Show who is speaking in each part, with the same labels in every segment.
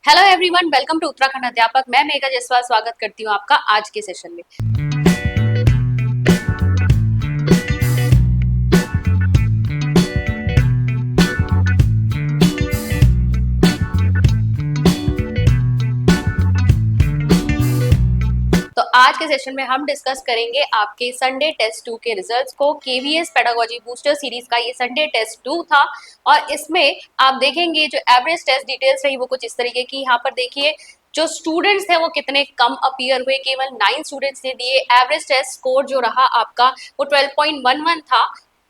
Speaker 1: Hello everyone, welcome to Uttarakhand अध्यापक। मैं मेघा जयसवाल स्वागत करती हूँ आपका आज के सेशन में। तो आज के सेशन में हम डिस्कस करेंगे आपके संडे टेस्ट 2 के रिजल्ट्स को। केवीएस पेडागोजी बूस्टर सीरीज का ये संडे टेस्ट 2 था और इसमें आप देखेंगे जो एवरेज टेस्ट डिटेल्स रही वो कुछ इस तरीके की। यहाँ पर देखिए जो स्टूडेंट्स थे वो कितने कम अपीयर हुए, केवल 9 स्टूडेंट्स ने दिए। एवरेज टेस्ट स्कोर जो रहा आपका वो 12.11 था।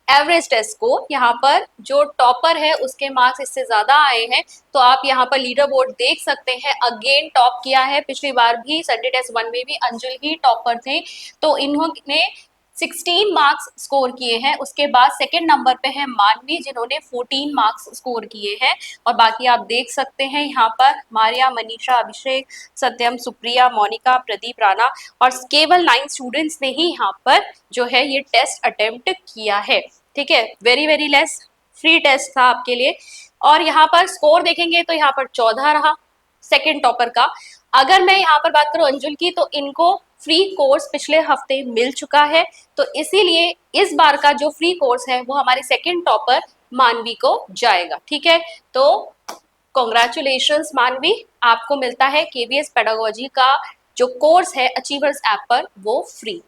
Speaker 1: एवरेज टेस्ट स्कोर यहाँ पर जो टॉपर है उसके मार्क्स इससे ज्यादा आए हैं। तो आप यहाँ पर लीडर बोर्ड देख सकते हैं, अगेन टॉप किया है। पिछली बार भी संडे टेस्ट 1 में भी अंजुल ही टॉपर थे, तो इन्होंने 16 मार्क्स स्कोर किए हैं। उसके बाद सेकंड नंबर पे है मानवी जिन्होंने 14 मार्क्स स्कोर किए हैं। और बाकी आप देख सकते हैं यहाँ पर मारिया, मनीषा, अभिषेक, सत्यम, सुप्रिया, मोनिका, प्रदीप, राणा और केवल 9 स्टूडेंट्स ने ही यहाँ पर जो है ये टेस्ट अटेम्प्ट किया है। ठीक है, very very less, free test था आपके लिए। और यहाँ पर स्कोर देखेंगे तो यहाँ पर 14 रहा सेकेंड टॉपर का। अगर मैं यहाँ पर बात करूं अंजुल की, तो इनको फ्री कोर्स पिछले हफ्ते मिल चुका है, तो इसीलिए इस बार का जो फ्री कोर्स है वो हमारे सेकेंड टॉपर मानवी को जाएगा। ठीक है, तो कॉन्ग्रेचुलेशंस मानवी, आपको मिलता है केवीएस पेडागोजी का जो कोर्स है अचीवर्स ऐप पर वो फ्री।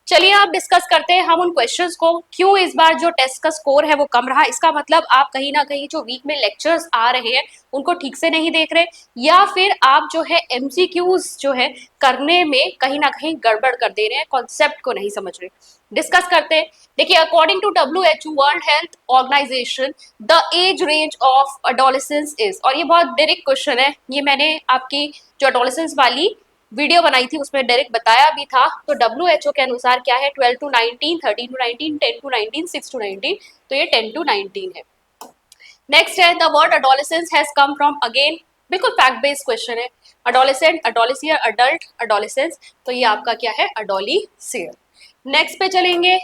Speaker 1: चलिए आप डिस्कस करते हैं हम उन क्वेश्चंस को। क्यों इस बार जो टेस्ट का स्कोर है वो कम रहा? इसका मतलब आप कहीं ना कहीं जो वीक में लेक्चर्स आ रहे हैं उनको ठीक से नहीं देख रहे, या फिर आप जो है एमसीक्यूज जो है करने में कहीं ना कहीं गड़बड़ कर दे रहे हैं, कॉन्सेप्ट को नहीं समझ रहे। डिस्कस करते हैं। देखिए, according to WHO world health organisation the age range of adolescence is, और ये बहुत डायरेक्ट क्वेश्चन है, ये मैंने आपकी जो अडोलेसेंस वाली वीडियो बनाई थी उसमें डायरेक्ट बताया भी था। तो WHO के अनुसार क्या है, 12 to 19, 13 to 19, 10 to 19, 6 to 19, तो ये 10 to 19 है। नेक्स्ट है the word adolescence has come from, again बिल्कुल फैक्ट बेस्ड क्वेश्चन है। अडोलेसेंट, अडोलेसियर, अडल्ट, अडोलेसेंस, तो ये आपका क्या है, अडोलिसियर। नेक्स्ट पे चलेंगे।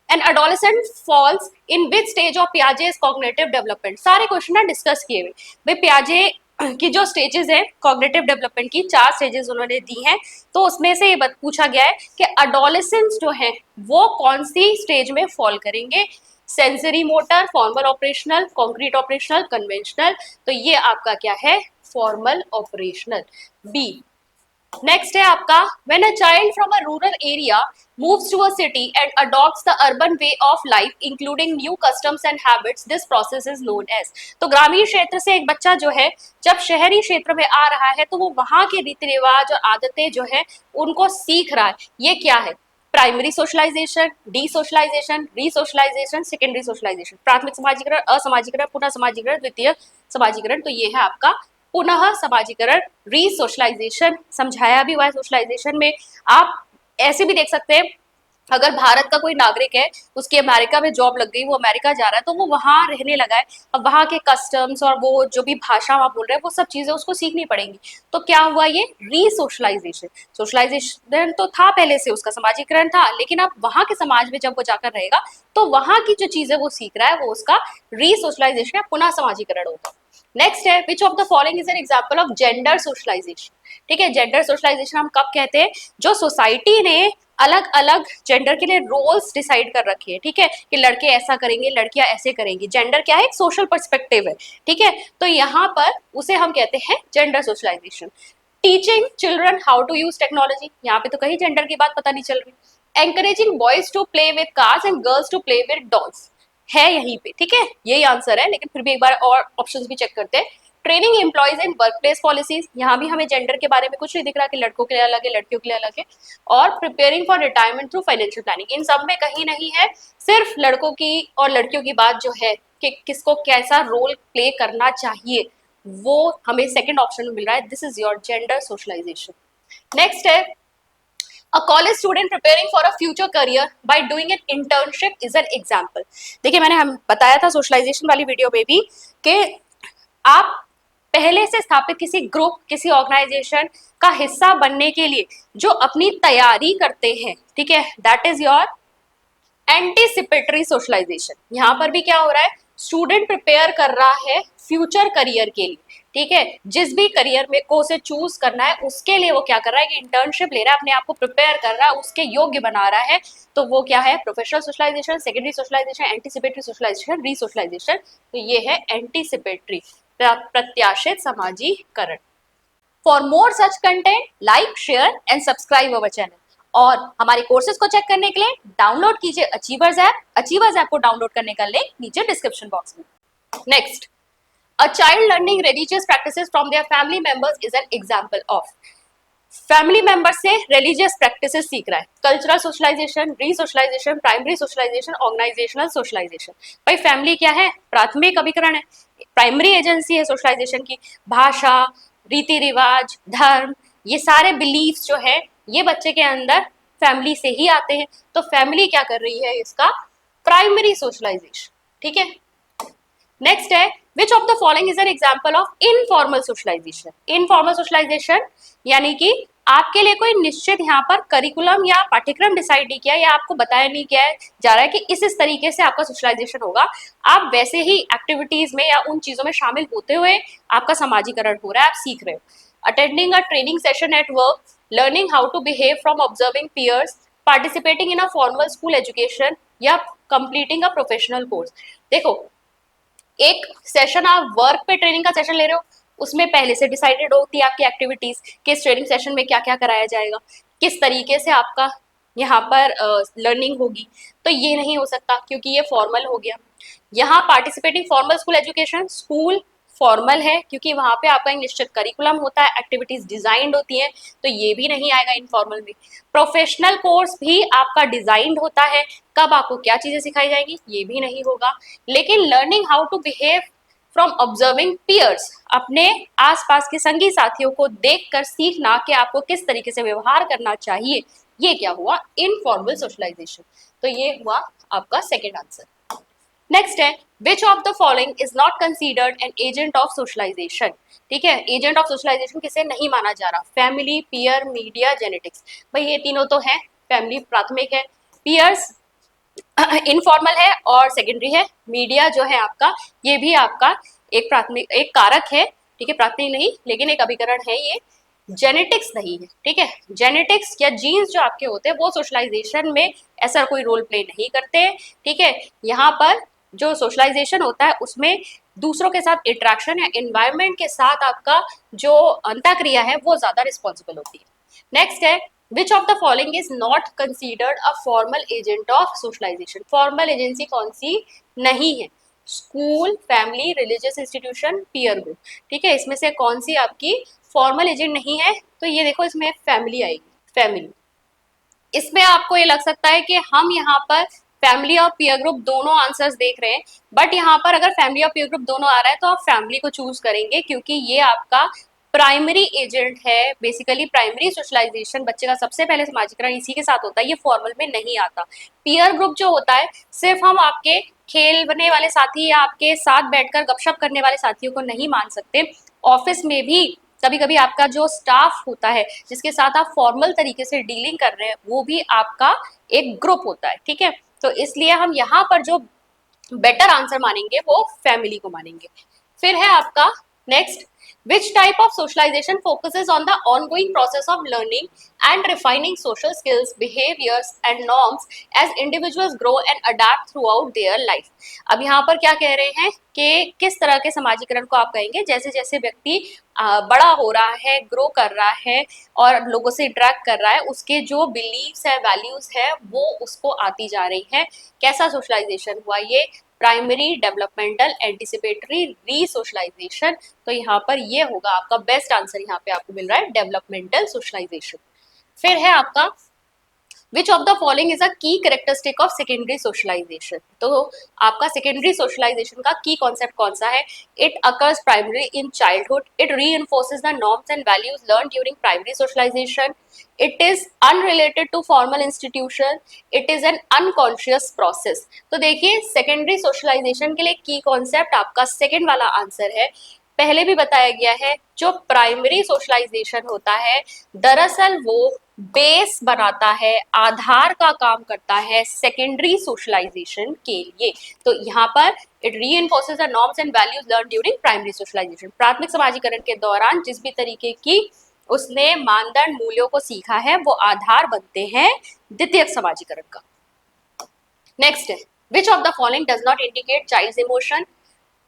Speaker 1: An adolescent falls in which stage of Piaget's cognitive development. सारे क्वेश्चन ना डिस्कस किए हुए भाई। पियाजे की जो स्टेजेस है कॉग्निटिव डेवलपमेंट की, 4 स्टेजेस उन्होंने दी हैं, तो उसमें से ये पूछा गया है कि अडोलेसेंस जो है वो कौन सी स्टेज में फॉल करेंगे। Sensory motor, formal operational, concrete operational, conventional, तो ये आपका क्या है, फॉर्मल ऑपरेशनल, बी। नेक्स्ट है आपका when a child from a rural area moves to a city and adopts the urban way of life including new customs and habits, this process is known as. तो ग्रामीण क्षेत्र से एक बच्चा जो है जब शहरी क्षेत्र में आ रहा है तो वो वहां के रीति रिवाज और आदतें जो है उनको सीख रहा है। ये क्या है, प्राइमरी सोशलाइजेशन, डी सोशलाइजेशन, री सोशलाइजेशन, सेकेंडरी सोशलाइजेशन। प्राथमिक समाजीकरण, असमाजीकरण, पुनः समाजीकरण, द्वितीय समाजीकरण, तो ये है आपका पुनः समाजीकरण, री सोशलाइजेशन। समझाया भी हुआ है सोशलाइजेशन में। आप ऐसे भी देख सकते हैं, अगर भारत का कोई नागरिक है, उसकी अमेरिका में जॉब लग गई, वो अमेरिका जा रहा है, तो वो वहां रहने लगा है, अब वहां के कस्टम्स और वो जो भी भाषा वहां बोल रहे हैं वो सब चीजें उसको सीखनी पड़ेंगी। तो क्या हुआ, ये री सोशलाइजेशन। सोशलाइजेशन तो था पहले से, उसका समाजीकरण था, लेकिन अब वहां के समाज में जब वो जाकर रहेगा तो वहां की जो चीजें वो सीख रहा है वो उसका री सोशलाइजेशन या पुनः समाजीकरण होगा। नेक्स्ट है which of the following is an example of gender socialisation. ठीक है, जेंडर सोशलाइजेशन हम कब कहते हैं, जो सोसाइटी ने अलग अलग जेंडर के लिए रोल्स डिसाइड कर रखे हैं। ठीक है, कि लड़के ऐसा करेंगे, लड़कियां ऐसे करेंगी। जेंडर क्या है, एक सोशल पर्सपेक्टिव है। ठीक है, तो यहाँ पर उसे हम कहते हैं gender socialisation. Teaching children how to use technology, यहाँ पे तो कहीं जेंडर की बात पता नहीं चल रही। Encouraging boys to play with cars and girls to play with dolls, है यहीं पे। ठीक है, यही आंसर है, लेकिन फिर भी एक बार और ऑप्शंस भी चेक करते हैं। Training employees in work place policies, यहाँ भी हमें जेंडर के बारे में कुछ नहीं दिख रहा कि लड़कों के लिए अलग है, लड़कियों के लिए अलग है। और preparing for retirement through financial planning, इन सब में कहीं नहीं है, सिर्फ लड़कों की और लड़कियों की बात जो है कि किसको कैसा रोल प्ले करना चाहिए, वो हमें सेकंड ऑप्शन में मिल रहा है। This is your gender socialisation. Next है A college student preparing for a future career by doing an internship is an example। देखिए, मैंने हम बताया था सोशलाइजेशन वाली वीडियो में भी कि आप पहले से स्थापित किसी ग्रुप, किसी ऑर्गेनाइजेशन का हिस्सा बनने के लिए जो अपनी तैयारी करते हैं, ठीक है, that is your anticipatory socialisation. यहाँ पर भी क्या हो रहा है, स्टूडेंट प्रिपेयर कर रहा है फ्यूचर करियर के लिए, ठीक है, जिस भी करियर में को उसे चूज करना है उसके लिए वो क्या कर रहा है कि इंटर्नशिप ले रहा है, अपने आप को प्रिपेयर कर रहा है, उसके योग्य बना रहा है, तो वो क्या है, professional socialization, secondary socialization, anticipatory socialization, resocialization. तो ये है एंटीसिपेटरी, प्रत्याशित समाजीकरण। For more such content like share and subscribe our channel. और हमारे कोर्सेज को चेक करने के लिए डाउनलोड कीजिए अचीवर्स ऐप। अचीवर्स ऐप को डाउनलोड करने का लिंक नीचे डिस्क्रिप्शन बॉक्स में। Next, a child learning religious practices from their family members is an example of। Family member से रिलीजियस प्रैक्टिसेस सीख रहा है, cultural socialization, resocialization, primary socialization, organizational socialization. भाई फैमिली क्या है, प्राथमिक अभिकरण है, प्राइमरी एजेंसी है सोशलाइजेशन की। भाषा, रीति रिवाज, धर्म, ये सारे बिलीफ्स जो है ये बच्चे के अंदर फैमिली से ही आते हैं। तो फैमिली क्या कर रही है, इसका प्राइमरी सोशलाइजेशन, ठीक है। नेक्स्ट है, which of the following is an example of informal socialisation. Informal socialisation यानी कि आपके लिए कोई निश्चित यहाँ पर करिकुलम या पाठ्यक्रम डिसाइड नहीं किया या आपको बताया नहीं किया है जा रहा है कि इस तरीके से आपका सोशलाइजेशन होगा, आप वैसे ही एक्टिविटीज में या उन चीजों में शामिल होते हुए आपका समाजीकरण हो रहा है, आप सीख रहे हो। Attending a training session at work, learning how to behave from observing peers, participating in a formal school education या कंप्लीटिंग अ प्रोफेशनल कोर्स। देखो, एक सेशन आप वर्क पे ट्रेनिंग का सेशन ले रहे हो, उसमें पहले से डिसाइडेड होती है आपकी एक्टिविटीज कि इस ट्रेनिंग सेशन में क्या क्या कराया जाएगा, किस तरीके से आपका यहाँ पर लर्निंग होगी। तो ये नहीं हो सकता क्योंकि ये फॉर्मल हो गया। यहाँ participating formal school education, school formal है क्योंकि वहां पे आपका एक निश्चित करिकुलम होता है, एक्टिविटीज डिजाइंड होती हैं, तो ये भी नहीं आएगा इनफॉर्मल में। प्रोफेशनल कोर्स भी आपका डिजाइंड होता है, कब आपको क्या चीजें सिखाई जाएंगी ये भी नहीं होगा। लेकिन learning how to behave from observing peers, अपने आसपास के संगी साथियों को देखकर सीखना कि आपको किस तरीके से व्यवहार करना चाहिए, ये क्या हुआ, इनफॉर्मल सोशलाइजेशन। तो ये हुआ आपका सेकेंड आंसर। नेक्स्ट है, which of the following is not considered an agent of socialisation. ठीक है, एजेंट ऑफ सोशलाइजेशन किसे नहीं माना जा रहा, फैमिली, पीयर, मीडिया, जेनेटिक्स। भाई ये तीनों तो है, फैमिली प्राथमिक है, पीयर्स इनफॉर्मल है और सेकेंडरी है, मीडिया जो है आपका ये भी आपका एक प्राथमिक एक कारक है, ठीक है, प्राथमिक नहीं लेकिन एक अभिकरण है ये। जेनेटिक्स नहीं है, ठीक है, जेनेटिक्स या जीन्स जो आपके होते हैं वो सोशलाइजेशन में ऐसा कोई रोल प्ले नहीं करते हैं, ठीक है। यहाँ पर जो सोशलाइजेशन होता है उसमें दूसरों के साथ इंटरेक्शन या एनवायरनमेंट के साथ आपका जो अंतःक्रिया है वो ज्यादा रिस्पॉन्सिबल होती है। नेक्स्ट है, which of the following is not considered a formal agent of socialisation. Formal agency कौन सी नहीं है, school, family, religious institution, peer group. ठीक है, इसमें से कौन सी आपकी फॉर्मल एजेंट नहीं है, तो ये देखो इसमें फैमिली आएगी, फैमिली। इसमें आपको ये लग सकता है कि हम यहाँ पर फैमिली और पीयर ग्रुप दोनों आंसर्स देख रहे हैं, बट यहाँ पर अगर फैमिली और पीयर ग्रुप दोनों आ रहा है तो आप फैमिली को चूज करेंगे क्योंकि ये आपका प्राइमरी एजेंट है। बेसिकली प्राइमरी सोशलाइजेशन बच्चे का सबसे पहले समाजीकरण इसी के साथ होता है, ये फॉर्मल में नहीं आता। पीयर ग्रुप जो होता है सिर्फ हम आपके खेलने वाले साथी या आपके साथ बैठकर गपशप करने वाले साथियों को नहीं मान सकते। ऑफिस में भी कभी कभी आपका जो स्टाफ होता है जिसके साथ आप फॉर्मल तरीके से डीलिंग कर रहे हैं वो भी आपका एक ग्रुप होता है, ठीक है। तो इसलिए हम यहाँ पर जो बेटर आंसर मानेंगे वो फैमिली को मानेंगे। फिर है आपका next, which type of socialization focuses on the ongoing process of learning and refining social skills, behaviors and norms as individuals grow and adapt throughout their life। अब यहाँ पर क्या कह रहे हैं कि किस तरह के समाजीकरण को आप कहेंगे, जैसे जैसे व्यक्ति बड़ा हो रहा है, ग्रो कर रहा है और लोगों से इंटरेक्ट कर रहा है, उसके जो बिलीव्स है, वैल्यूज है वो उसको आती जा रही है। कैसा सोशलाइजेशन हुआ ये, प्राइमरी, डेवलपमेंटल, एंटिसिपेटरी, रीसोशलाइजेशन। तो यहाँ पर ये होगा आपका बेस्ट आंसर, यहाँ पे आपको मिल रहा है डेवलपमेंटल सोशलाइजेशन। फिर है आपका विच of the following is a की कैरेक्टरिस्टिक ऑफ सेकेंडरी सोशलाइजेशन। तो आपका सेकेंडरी सोशलाइजेशन का की कॉन्सेप्ट कौन सा है, it occurs primary in childhood, it reinforces the norms and values learn during primary socialization, it is unrelated to formal institution, it is an unconscious process. तो देखिए secondary socialisation के लिए की कॉन्सेप्ट आपका सेकेंड वाला आंसर है। पहले भी बताया गया है जो प्राइमरी सोशलाइजेशन होता है दरअसल वो बेस बनाता है, आधार का काम करता है सेकेंडरी सोशलाइजेशन के लिए। तो यहाँ पर it reinforces the norms and values learn during primary socialization. प्राथमिक समाजीकरण के दौरान जिस भी तरीके की उसने मानदंड मूल्यों को सीखा है वो आधार बनते हैं द्वितीयक समाजीकरण का। नेक्स्ट है, which of the following does not indicate child's emotion?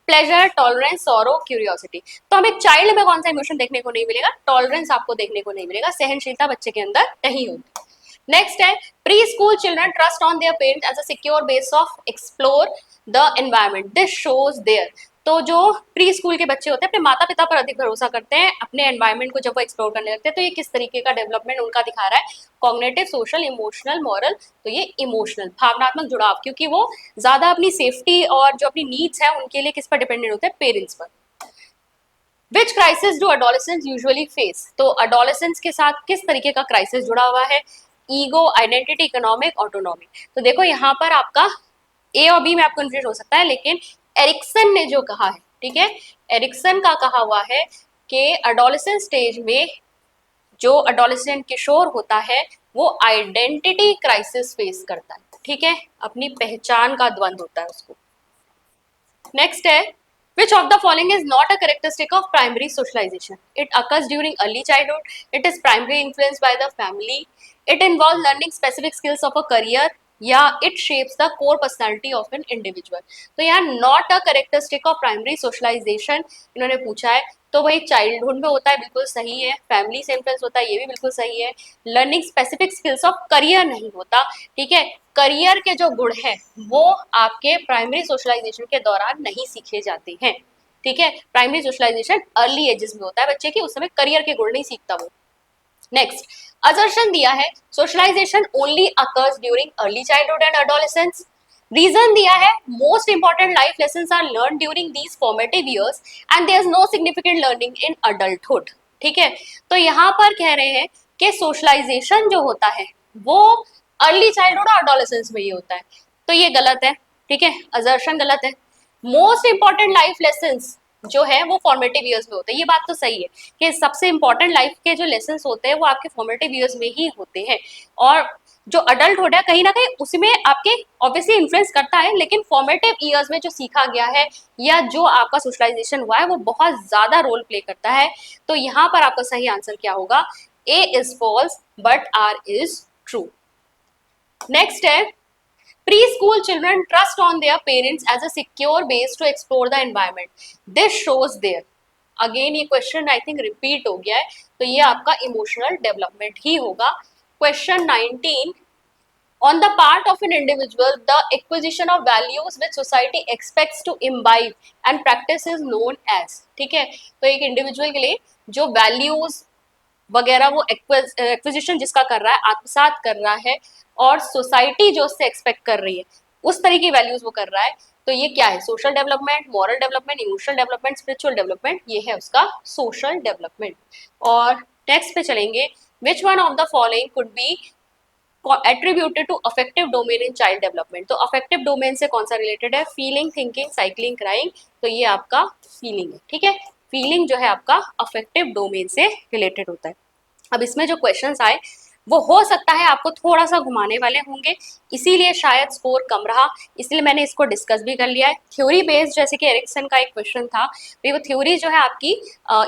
Speaker 1: Pleasure, tolerance, sorrow, curiosity. तो हमें चाइल्ड में कौन सा इमोशन देखने को नहीं मिलेगा? टॉलरेंस आपको देखने को नहीं मिलेगा, सहनशीलता बच्चे के अंदर नहीं होती। नेक्स्ट है, pre school children trust on their parents as a secure base of explore the environment, this shows their. तो जो प्री स्कूल के बच्चे होते हैं अपने माता पिता पर अधिक भरोसा करते हैं अपने एनवायरनमेंट को जब वो एक्सप्लोर करने लगते हैं। तो ये किस तरीके का डेवलपमेंट उनका दिखा रहा है? Cognitive, social, emotional, moral. तो ये इमोशनल, भावनात्मक जुड़ाव, क्योंकि वो ज्यादा अपनी सेफ्टी और जो अपनी नीड्स है उनके लिए किस पर डिपेंडेंट होते हैं? पेरेंट्स पर। विच क्राइसिस डू अडोलेसेंट्स यूजुअली फेस? तो अडोलेसेंट्स के साथ किस तरीके का क्राइसिस जुड़ा हुआ है? Ego, identity, economic, autonomy. तो देखो यहाँ पर आपका ए और बी में आपको कंफ्यूज हो सकता है, लेकिन एरिक्सन ने जो कहा है, ठीक है, एरिक्सन का कहा हुआ है कि अडोलेसेंट स्टेज में जो अडोलेसेंट किशोर होता है वो आइडेंटिटी क्राइसिस फेस करता है, ठीक है, अपनी पहचान का द्वंद होता है उसको। नेक्स्ट है, which of the following is not a characteristic of primary socialization? It occurs during early childhood, it is primarily influenced by the family, it involves learning specific skills of a career, या it shapes the core personality of an individual। तो यहाँ not a characteristic of primary socialization इन्होंने पूछा है, तो वही childhood में होता है, बिल्कुल सही है। फैमिली से इन्फ्लुएंस होता है, ये भी बिल्कुल सही है। Learning specific skills of career नहीं होता, ठीक है, करियर के जो गुण है वो आपके प्राइमरी सोशलाइजेशन के दौरान नहीं सीखे जाते हैं, ठीक है। प्राइमरी सोशलाइजेशन अर्ली एजेस में होता है बच्चे की, उस समय करियर के गुण नहीं सीखता वो। नेक्स्ट, असर्शन दिया है socialisation only occurs during early childhood and adolescence. Reason दिया है most important life lessons are learn during these formative years and there is no significant learning in adulthood, ठीक है। तो यहाँ पर कह रहे हैं कि सोशलाइजेशन जो होता है वो अर्ली चाइल्डहुड और एडोलेसेंस में ही होता है, तो ये गलत है, ठीक है, असर्शन गलत है। मोस्ट इंपॉर्टेंट लाइफ लेसन्स जो है वो फॉर्मेटिव ईयर्स में होते हैं, ये बात तो सही है कि सबसे इंपॉर्टेंट लाइफ के जो लेसन्स होते हैं वो आपके फॉर्मेटिव ईयर्स में ही होते हैं, और जो अडल्ट होता है कहीं ना कहीं उसमें आपके ऑब्वियसली इन्फ्लुएंस करता है, लेकिन फॉर्मेटिव ईयर्स में जो सीखा गया है या जो आपका सोशलाइजेशन हुआ है वो बहुत ज्यादा रोल प्ले करता है। तो यहाँ पर आपका सही आंसर क्या होगा? A is false but R is true. Next है, preschool children trust on their parents as a secure base to explore the environment, this shows their। Again ये क्वेश्चन आई थिंक रिपीट हो गया है, तो ये आपका इमोशनल डेवलपमेंट ही होगा। Question 19, on the part of an individual the acquisition of values which society expects to imbibe and practice is known as, ठीक है। तो एक इंडिविजुअल के लिए जो वैल्यूज वगैरह वो एक्विजिशन जिसका कर रहा है, आत्मसात कर रहा है, और सोसाइटी जो उससे एक्सपेक्ट कर रही है उस तरह की वैल्यूज वो कर रहा है, तो ये क्या है? Social development, moral development, emotional development, spiritual development, ये है उसका सोशल डेवलपमेंट। और नेक्स्ट पे चलेंगे, which one of the following could be attributed to affective domain in child development। तो affective domain से कौन सा रिलेटेड है? फीलिंग, थिंकिंग, साइकिलिंग, क्राइंग, तो ये आपका फीलिंग है, ठीक है। फीलिंग जो है आपका अफेक्टिव डोमेन से रिलेटेड होता है। अब इसमें जो क्वेश्चंस आए वो हो सकता है आपको थोड़ा सा घुमाने वाले होंगे, इसीलिए शायद स्कोर कम रहा, इसलिए मैंने इसको डिस्कस भी कर लिया है। थ्योरी बेस्ड, जैसे कि एरिक्सन का एक क्वेश्चन था, तो वो थ्योरी जो है आपकी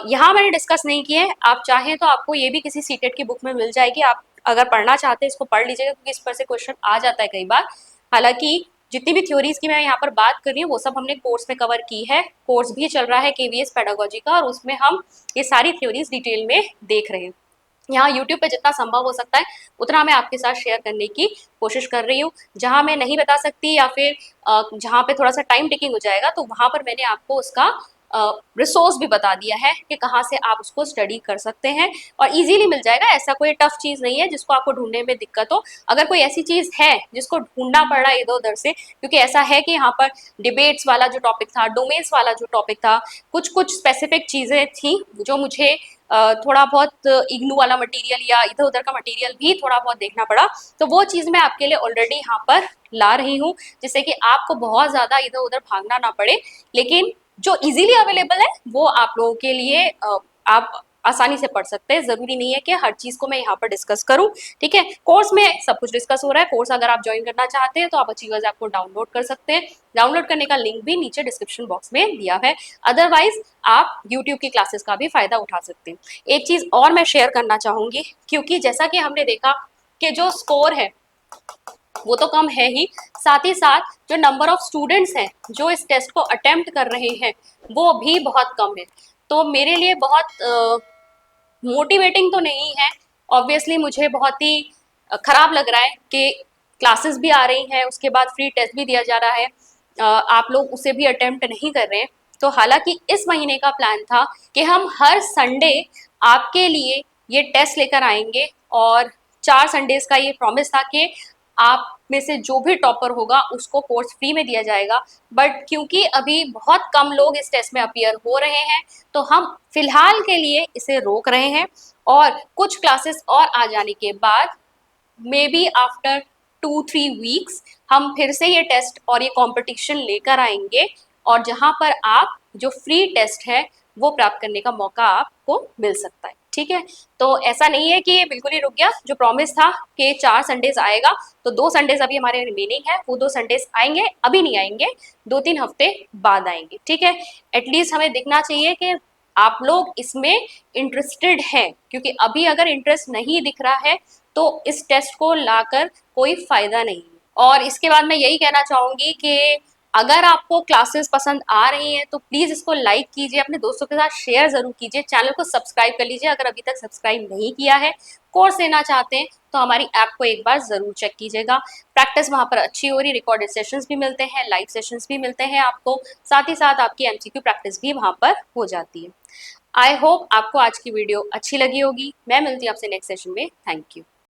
Speaker 1: यहाँ मैंने डिस्कस नहीं की है, आप चाहें तो आपको ये भी किसी सीटेट की बुक में मिल जाएगी, आप अगर पढ़ना चाहते हैं इसको पढ़ लीजिएगा, क्योंकि इस पर से क्वेश्चन आ जाता है कई बार। हालांकि जितनी भी थ्योरीज की मैं यहाँ पर बात कर रही हूँ वो सब हमने कोर्स में कवर की है, कोर्स भी चल रहा है केवीएस पेडागोजी का, और उसमें हम ये सारी थ्योरीज डिटेल में देख रहे हैं। यहाँ यूट्यूब पे जितना संभव हो सकता है उतना मैं आपके साथ शेयर करने की कोशिश कर रही हूँ। जहाँ मैं नहीं बता सकती या फिर जहाँ पे थोड़ा सा टाइम टेकिंग हो जाएगा, तो वहाँ पर मैंने आपको उसका रिसोर्स भी बता दिया है कि कहाँ से आप उसको स्टडी कर सकते हैं, और इजीली मिल जाएगा। ऐसा कोई टफ चीज़ नहीं है जिसको आपको ढूंढने में दिक्कत हो। अगर कोई ऐसी चीज़ है जिसको ढूंढना पड़ रहा है इधर उधर से, क्योंकि ऐसा है कि यहाँ पर डिबेट्स वाला जो टॉपिक था, डोमेन्स वाला जो टॉपिक था, कुछ स्पेसिफिक चीज़ें थी जो मुझे थोड़ा बहुत इग्नू वाला मटेरियल या इधर उधर का मटेरियल भी थोड़ा बहुत देखना पड़ा, तो वो चीज़ मैं आपके लिए ऑलरेडी यहाँ पर ला रही हूँ, जिससे कि आपको बहुत ज़्यादा इधर उधर भागना ना पड़े। लेकिन जो इजीली अवेलेबल है वो आप लोगों के लिए आप आसानी से पढ़ सकते हैं। जरूरी नहीं है कि हर चीज को मैं यहाँ पर डिस्कस करूँ, ठीक है। कोर्स में सब कुछ डिस्कस हो रहा है। कोर्स अगर आप ज्वाइन करना चाहते हैं तो आप अचीवर्स ऐप को डाउनलोड कर सकते हैं। डाउनलोड करने का लिंक भी नीचे डिस्क्रिप्शन बॉक्स में दिया है। अदरवाइज आप यूट्यूब की क्लासेस का भी फायदा उठा सकते हैं। एक चीज और मैं शेयर करना चाहूंगी, क्योंकि जैसा कि हमने देखा कि जो स्कोर है वो तो कम है ही, साथ ही साथ जो नंबर ऑफ स्टूडेंट्स हैं जो इस टेस्ट को अटेम्प्ट कर रहे हैं वो भी बहुत कम है। तो मेरे लिए बहुत मोटिवेटिंग तो नहीं है। ऑब्वियसली मुझे बहुत ही खराब लग रहा है कि क्लासेस भी आ रही हैं, उसके बाद फ्री टेस्ट भी दिया जा रहा है, आप लोग उसे भी अटेम्प्ट नहीं कर रहे हैं। तो हालांकि इस महीने का प्लान था कि हम हर संडे आपके लिए ये टेस्ट लेकर आएंगे, और 4 संडेज का ये प्रॉमिस था कि आप में से जो भी टॉपर होगा उसको कोर्स फ्री में दिया जाएगा। बट क्योंकि अभी बहुत कम लोग इस टेस्ट में अपीयर हो रहे हैं तो हम फिलहाल के लिए इसे रोक रहे हैं, और कुछ क्लासेस और आ जाने के बाद मे बी आफ्टर 2-3 वीक्स हम फिर से ये टेस्ट और ये कंपटीशन लेकर आएंगे, और जहां पर आप जो फ्री टेस्ट है वो प्राप्त करने का मौका आपको मिल सकता है, ठीक है। तो ऐसा नहीं है कि ये बिल्कुल ही रुक गया। जो प्रॉमिस था कि 4 संडेज आएगा, तो 2 संडेज अभी हमारे रिमेनिंग है, वो 2 संडेज आएंगे, अभी नहीं आएंगे, 2-3 हफ्ते बाद आएंगे, ठीक है। एटलीस्ट हमें दिखना चाहिए कि आप लोग इसमें इंटरेस्टेड हैं, क्योंकि अभी अगर इंटरेस्ट नहीं दिख रहा है तो इस टेस्ट को लाकर कोई फायदा नहीं है। और इसके बाद मैं यही कहना चाहूंगी कि अगर आपको क्लासेस पसंद आ रही हैं तो प्लीज इसको लाइक कीजिए, अपने दोस्तों के साथ शेयर जरूर कीजिए, चैनल को सब्सक्राइब कर लीजिए अगर अभी तक सब्सक्राइब नहीं किया है। कोर्स लेना चाहते हैं तो हमारी ऐप को एक बार जरूर चेक कीजिएगा। प्रैक्टिस वहां पर अच्छी हो रही, रिकॉर्डेड सेशंस भी मिलते हैं, लाइव सेशंस भी मिलते हैं आपको, साथ ही साथ आपकी एमसीक्यू प्रैक्टिस भी वहां पर हो जाती है। आई होप आपको आज की वीडियो अच्छी लगी होगी। मैं मिलती हूँ आपसे नेक्स्ट सेशन में। Thank you.